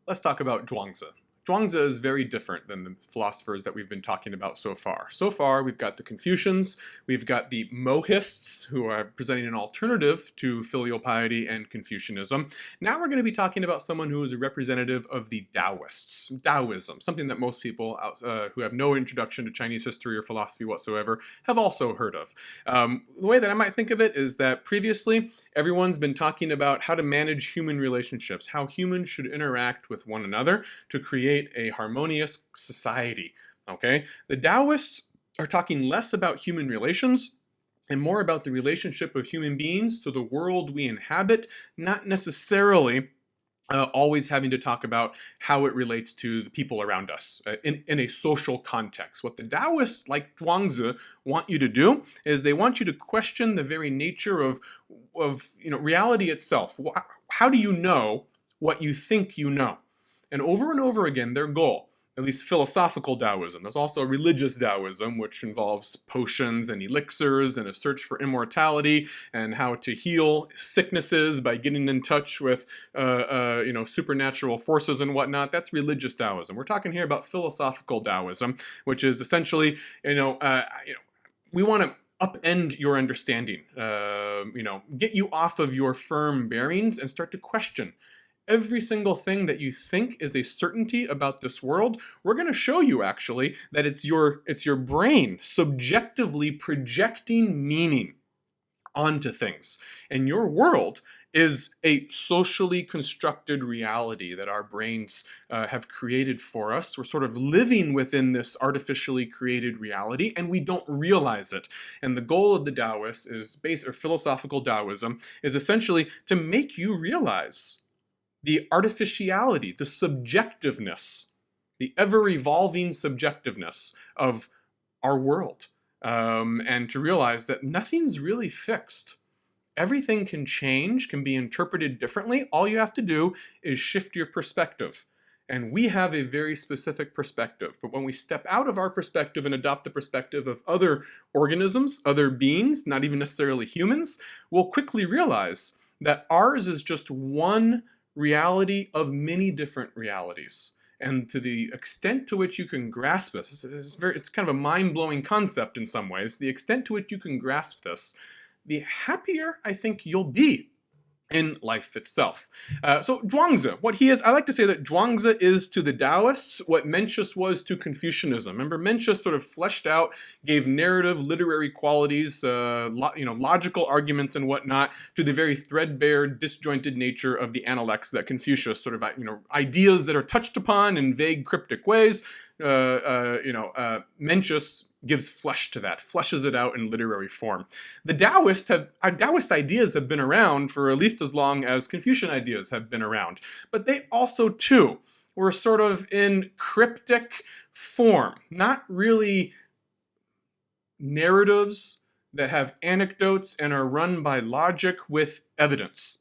Let's talk about Zhuangzi. Zhuangzi is very different than the philosophers that we've been talking about so far. So far, we've got the Confucians, we've got the Mohists, who are presenting an alternative to filial piety and Confucianism. Now we're going to be talking about someone who is a representative of the Daoists, Daoism, something that most people who have no introduction to Chinese history or philosophy whatsoever have also heard of. The way that I might think of it is that previously, everyone's been talking about how to manage human relationships, how humans should interact with one another to create a harmonious society. Okay? The Taoists are talking less about human relations and more about the relationship of human beings to the world we inhabit, not necessarily always having to talk about how it relates to the people around us in a social context. What the Taoists, like Zhuangzi, want you to do is they want you to question the very nature of reality itself. How do you know what you think you know? And over again, their goal, at least philosophical Taoism. There's also religious Taoism, which involves potions and elixirs and a search for immortality and how to heal sicknesses by getting in touch with, supernatural forces and whatnot. That's religious Taoism. We're talking here about philosophical Taoism, which is essentially, we want to upend your understanding, get you off of your firm bearings and start to question every single thing that you think is a certainty about this world. We're going to show you actually that it's your brain subjectively projecting meaning onto things. And your world is a socially constructed reality that our brains have created for us. We're sort of living within this artificially created reality, and we don't realize it. And the goal of the Taoists is or philosophical Taoism is essentially to make you realize the artificiality, the subjectiveness, the ever-evolving subjectiveness of our world, and to realize that nothing's really fixed. Everything can change, can be interpreted differently. All you have to do is shift your perspective. And we have a very specific perspective. But when we step out of our perspective and adopt the perspective of other organisms, other beings, not even necessarily humans, we'll quickly realize that ours is just one reality of many different realities. And to the extent to which you can grasp this, it's kind of a mind-blowing concept in some ways. The extent to which you can grasp this, the happier I think you'll be in life itself. So Zhuangzi, what he is, I like to say that Zhuangzi is to the Taoists what Mencius was to Confucianism. Remember, Mencius sort of fleshed out, gave narrative, literary qualities, logical arguments and whatnot to the very threadbare, disjointed nature of the Analects that Confucius sort of, ideas that are touched upon in vague, cryptic ways. Mencius gives flesh to that, fleshes it out in literary form. The Taoist ideas have been around for at least as long as Confucian ideas have been around, but they also too were sort of in cryptic form, not really narratives that have anecdotes and are run by logic with evidence.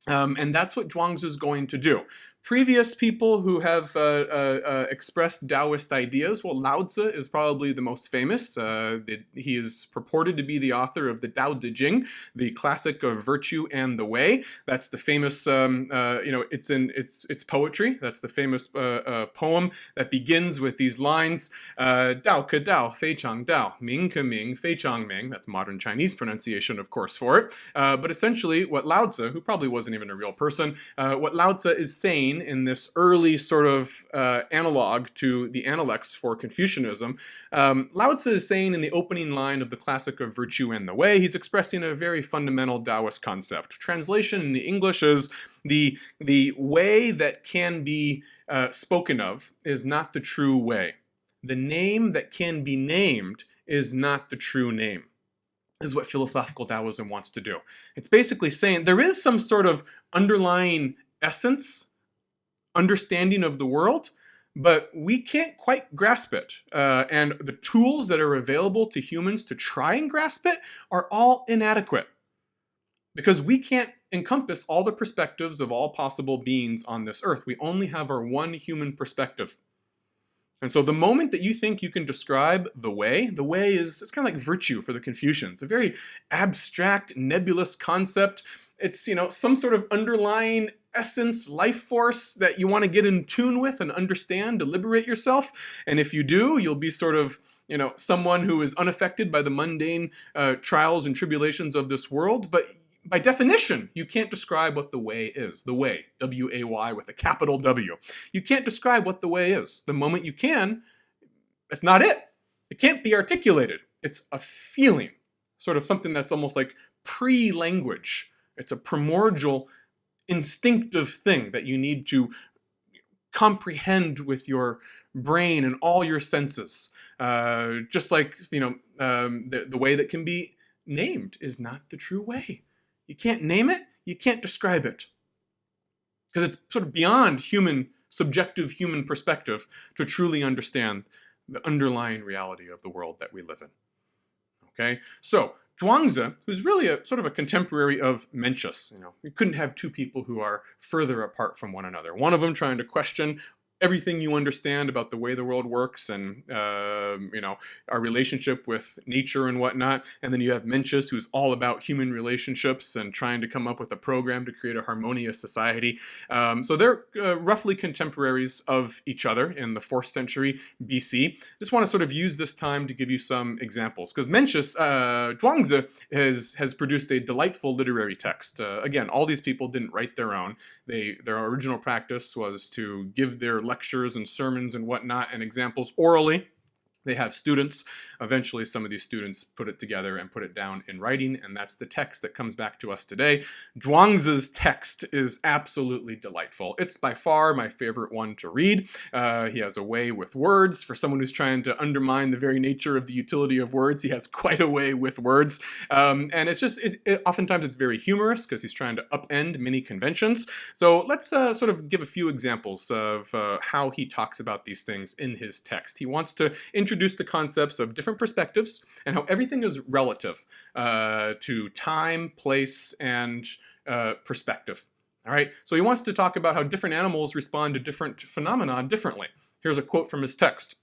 And that's what Zhuangzi is going to do. Previous people who have expressed Taoist ideas, well, Laozi is probably the most famous. He is purported to be the author of the Daodejing, the classic of virtue and the way. That's the famous, it's poetry. That's the famous poem that begins with these lines, Dao ke Dao, Fei Chang Dao, Ming ke Ming, Fei Chang Ming. That's modern Chinese pronunciation, of course, for it. But essentially, what Laozi, who probably wasn't even a real person, what Laozi is saying in this early sort of analog to the Analects for Confucianism, Laozi is saying in the opening line of the classic of Virtue and the Way, he's expressing a very fundamental Taoist concept. Translation in the English is the way that can be spoken of is not the true way. The name that can be named is not the true name. Is what philosophical Taoism wants to do. It's basically saying there is some sort of underlying essence, understanding of the world, but we can't quite grasp it. And the tools that are available to humans to try and grasp it are all inadequate because we can't encompass all the perspectives of all possible beings on this earth. We only have our one human perspective. And so the moment that you think you can describe the way it's kind of like virtue for the Confucians, a very abstract, nebulous concept. It's, some sort of underlying essence, life force that you want to get in tune with and understand to liberate yourself. And if you do, you'll be sort of, someone who is unaffected by the mundane trials and tribulations of this world. But by definition, you can't describe what the way is. The way, W-A-Y with a capital W. You can't describe what the way is. The moment you can, that's not it. It can't be articulated. It's a feeling, sort of something that's almost like pre-language. It's a primordial, instinctive thing that you need to comprehend with your brain and all your senses. Just like, the way that can be named is not the true way. You can't name it, you can't describe it. Because it's sort of beyond subjective human perspective to truly understand the underlying reality of the world that we live in. Okay? So, Zhuangzi, who's really a sort of a contemporary of Mencius, we couldn't have two people who are further apart from one another. One of them trying to question everything you understand about the way the world works and, our relationship with nature and whatnot. And then you have Mencius, who's all about human relationships and trying to come up with a program to create a harmonious society. So they're roughly contemporaries of each other in the 4th century BC. Just want to sort of use this time to give you some examples. Because Mencius, Zhuangzi, has produced a delightful literary text. Again, all these people didn't write their own. Their original practice was to give their lectures and sermons and whatnot and examples orally. They have students. Eventually, some of these students put it together and put it down in writing, and that's the text that comes back to us today. Zhuangzi's text is absolutely delightful. It's by far my favorite one to read. He has a way with words. For someone who's trying to undermine the very nature of the utility of words, he has quite a way with words. And oftentimes it's very humorous because he's trying to upend many conventions. So let's sort of give a few examples of how he talks about these things in his text. He wants to introduce the concepts of different perspectives and how everything is relative to time, place, and perspective. All right, so he wants to talk about how different animals respond to different phenomena differently. Here's a quote from his text.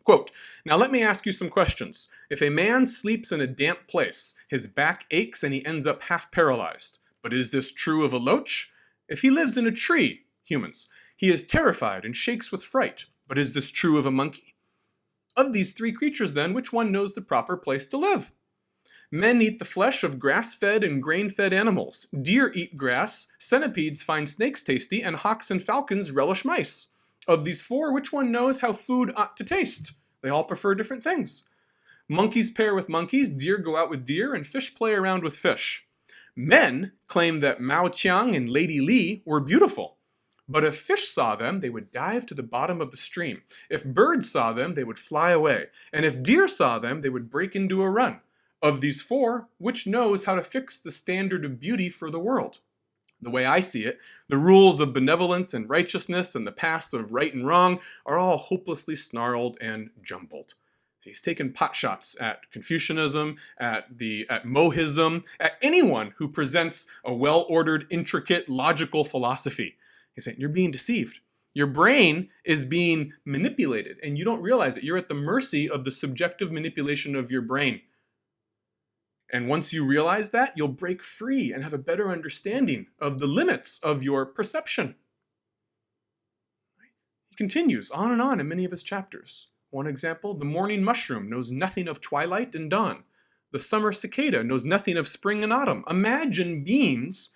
Quote, "Now let me ask you some questions. If a man sleeps in a damp place, his back aches and he ends up half paralyzed. But is this true of a loach? If he lives in a tree, humans, he is terrified and shakes with fright. But is this true of a monkey? Of these 3 creatures, then, which one knows the proper place to live? Men eat the flesh of grass-fed and grain-fed animals. Deer eat grass, centipedes find snakes tasty, and hawks and falcons relish mice. Of these 4, which one knows how food ought to taste? They all prefer different things. Monkeys pair with monkeys, deer go out with deer, and fish play around with fish. Men claim that Mao Qiang and Lady Li were beautiful. But if fish saw them, they would dive to the bottom of the stream. If birds saw them, they would fly away. And if deer saw them, they would break into a run. Of these 4, which knows how to fix the standard of beauty for the world? The way I see it, the rules of benevolence and righteousness and the paths of right and wrong are all hopelessly snarled and jumbled." He's taken potshots at Confucianism, at Mohism, at anyone who presents a well-ordered, intricate, logical philosophy. He's saying, you're being deceived. Your brain is being manipulated, and you don't realize it. You're at the mercy of the subjective manipulation of your brain. And once you realize that, you'll break free and have a better understanding of the limits of your perception. He continues on and on in many of his chapters. One example, the morning mushroom knows nothing of twilight and dawn. The summer cicada knows nothing of spring and autumn. Imagine beings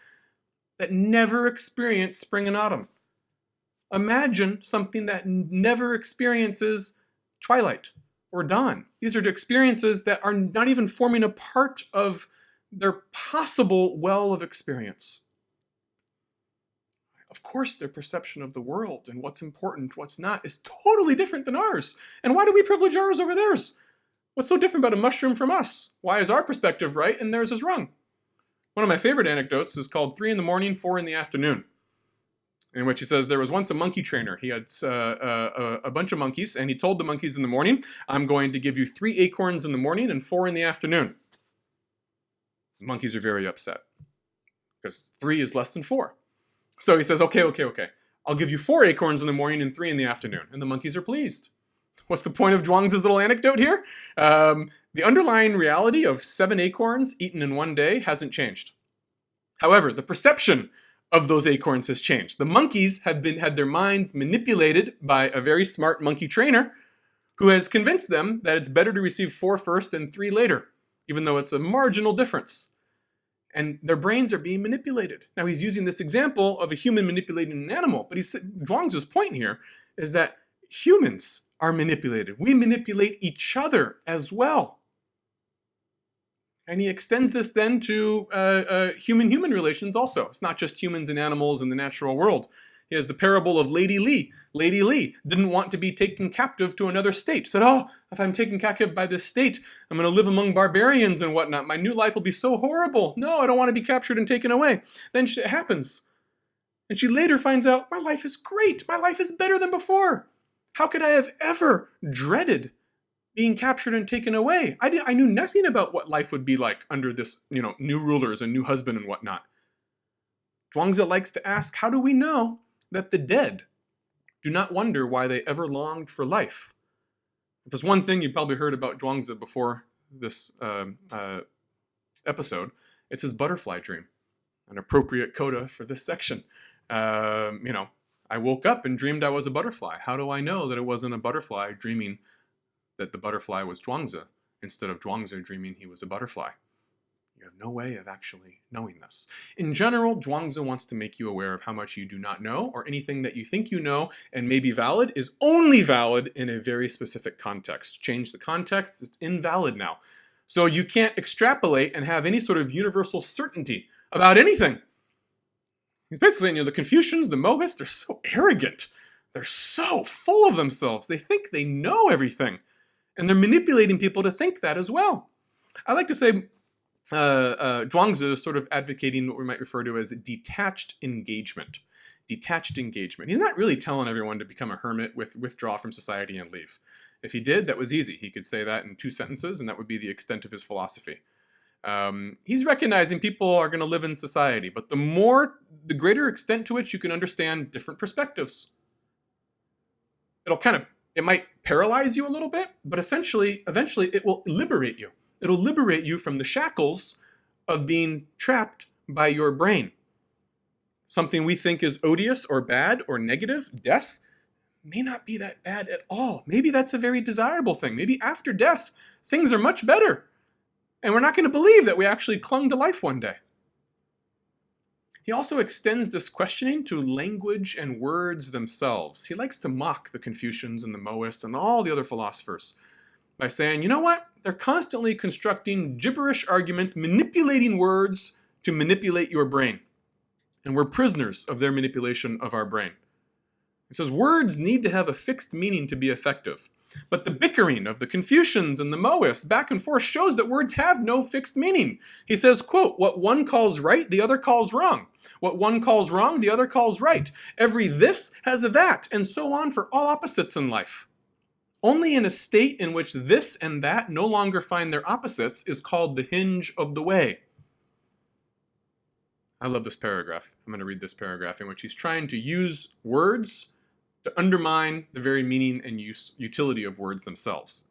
that never experience spring and autumn. Imagine something that never experiences twilight or dawn. These are experiences that are not even forming a part of their possible well of experience. Of course, their perception of the world and what's important, what's not, is totally different than ours. And why do we privilege ours over theirs? What's so different about a mushroom from us? Why is our perspective right and theirs is wrong? One of my favorite anecdotes is called 3 in the morning, 4 in the afternoon, in which he says there was once a monkey trainer. He had a bunch of monkeys, and he told the monkeys in the morning, I'm going to give you 3 acorns in the morning and 4 in the afternoon. The monkeys are very upset, because 3 is less than 4. So he says, okay. I'll give you 4 acorns in the morning and 3 in the afternoon. And the monkeys are pleased. What's the point of Zhuangzi's little anecdote here? The underlying reality of 7 acorns eaten in one day hasn't changed. However, the perception of those acorns has changed. The monkeys have had their minds manipulated by a very smart monkey trainer who has convinced them that it's better to receive 4 first and 3 later, even though it's a marginal difference. And their brains are being manipulated. Now he's using this example of a human manipulating an animal, but Zhuangzi's point here is that humans are manipulated. We manipulate each other as well. And he extends this then to human-human relations also. It's not just humans and animals in the natural world. He has the parable of Lady Li. Lady Li didn't want to be taken captive to another state. Said, oh, if I'm taken captive by this state, I'm going to live among barbarians and whatnot. My new life will be so horrible. No, I don't want to be captured and taken away. Then it happens. And she later finds out, my life is great. My life is better than before. How could I have ever dreaded being captured and taken away? I knew nothing about what life would be like under this, new rulers and new husband and whatnot. Zhuangzi likes to ask, how do we know that the dead do not wonder why they ever longed for life? If there's one thing you probably heard about Zhuangzi before this episode, it's his butterfly dream, an appropriate coda for this section. I woke up and dreamed I was a butterfly. How do I know that it wasn't a butterfly dreaming that the butterfly was Zhuangzi instead of Zhuangzi dreaming he was a butterfly? You have no way of actually knowing this. In general, Zhuangzi wants to make you aware of how much you do not know, or anything that you think you know and may be valid is only valid in a very specific context. Change the context, it's invalid now. So you can't extrapolate and have any sort of universal certainty about anything. He's basically saying, the Confucians, the Mohists, they're so arrogant. They're so full of themselves. They think they know everything. And they're manipulating people to think that as well. I like to say Zhuangzi is sort of advocating what we might refer to as detached engagement. Detached engagement. He's not really telling everyone to become a hermit, withdraw from society and leave. If he did, that was easy. He could say that in 2 sentences, and that would be the extent of his philosophy. He's recognizing people are going to live in society, but the greater extent to which you can understand different perspectives. It might paralyze you a little bit, but eventually it will liberate you. It'll liberate you from the shackles of being trapped by your brain. Something we think is odious or bad or negative, death, may not be that bad at all. Maybe that's a very desirable thing. Maybe after death, things are much better. And we're not going to believe that we actually clung to life one day. He also extends this questioning to language and words themselves. He likes to mock the Confucians and the Mohists and all the other philosophers by saying, you know what? They're constantly constructing gibberish arguments, manipulating words to manipulate your brain. And we're prisoners of their manipulation of our brain. He says words need to have a fixed meaning to be effective. But the bickering of the Confucians and the Mohists back and forth shows that words have no fixed meaning. He says, quote, what one calls right, the other calls wrong. What one calls wrong, the other calls right. Every this has a that, and so on for all opposites in life. Only in a state in which this and that no longer find their opposites is called the hinge of the way. I love this paragraph. I'm going to read this paragraph in which he's trying to use words to undermine the very meaning and utility of words themselves.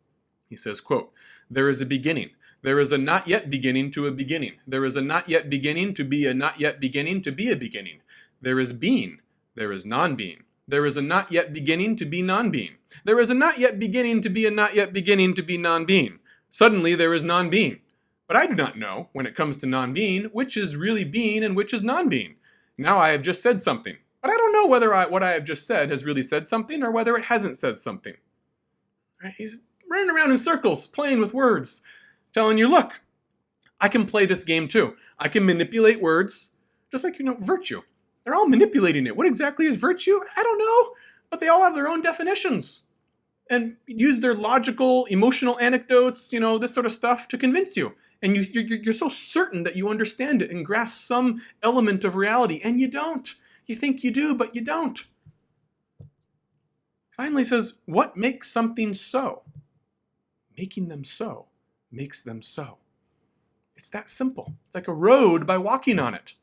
He says, quote, there is a beginning. There is a not yet beginning to a beginning. There is a not yet beginning to be a not yet beginning to be a beginning. There is being. There is non-being. There is a not yet beginning to be non-being. There is a not yet beginning to be a not yet beginning to be non-being. Suddenly there is non-being. But I do not know, when it comes to non-being, which is really being and which is non-being. Now I have just said something. But I don't know whether what I have just said has really said something or whether it hasn't said something. Right? He's running around in circles, playing with words, telling you, look, I can play this game too. I can manipulate words, just like, virtue. They're all manipulating it. What exactly is virtue? I don't know, but they all have their own definitions and use their logical, emotional anecdotes, this sort of stuff to convince you. And you're so certain that you understand it and grasp some element of reality, and you don't. You think you do, but you don't. Finally says, what makes something so? Making them so makes them so. It's that simple. It's like a road by walking on it.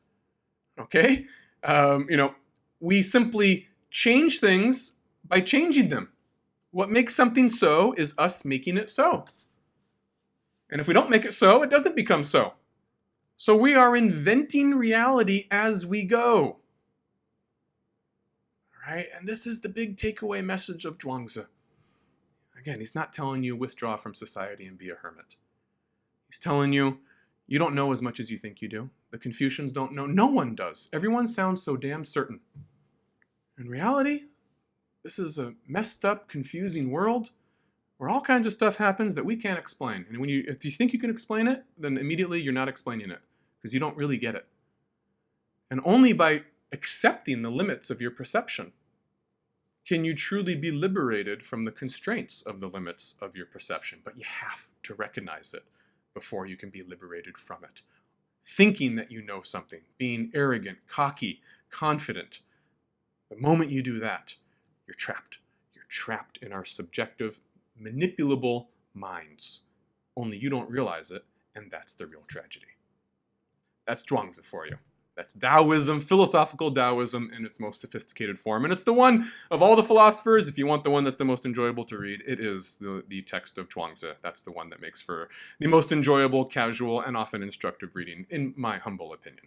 Okay? We simply change things by changing them. What makes something so is us making it so. And if we don't make it so, it doesn't become so. So we are inventing reality as we go. right? And this is the big takeaway message of Zhuangzi. Again, he's not telling you withdraw from society and be a hermit. He's telling you, you don't know as much as you think you do. The Confucians don't know. No one does. Everyone sounds so damn certain. In reality, this is a messed up, confusing world where all kinds of stuff happens that we can't explain. And if you think you can explain it, then immediately you're not explaining it because you don't really get it. And only by accepting the limits of your perception can you truly be liberated from the constraints of the limits of your perception. But you have to recognize it before you can be liberated from it. Thinking that you know something, being arrogant, cocky, confident, the moment you do that, you're trapped. You're trapped in our subjective, manipulable minds. Only you don't realize it, and that's the real tragedy. That's Zhuangzi for you. That's Daoism, philosophical Daoism in its most sophisticated form. And it's the one of all the philosophers, if you want the one that's the most enjoyable to read, it is the text of Zhuangzi. That's the one that makes for the most enjoyable, casual, and often instructive reading, in my humble opinion.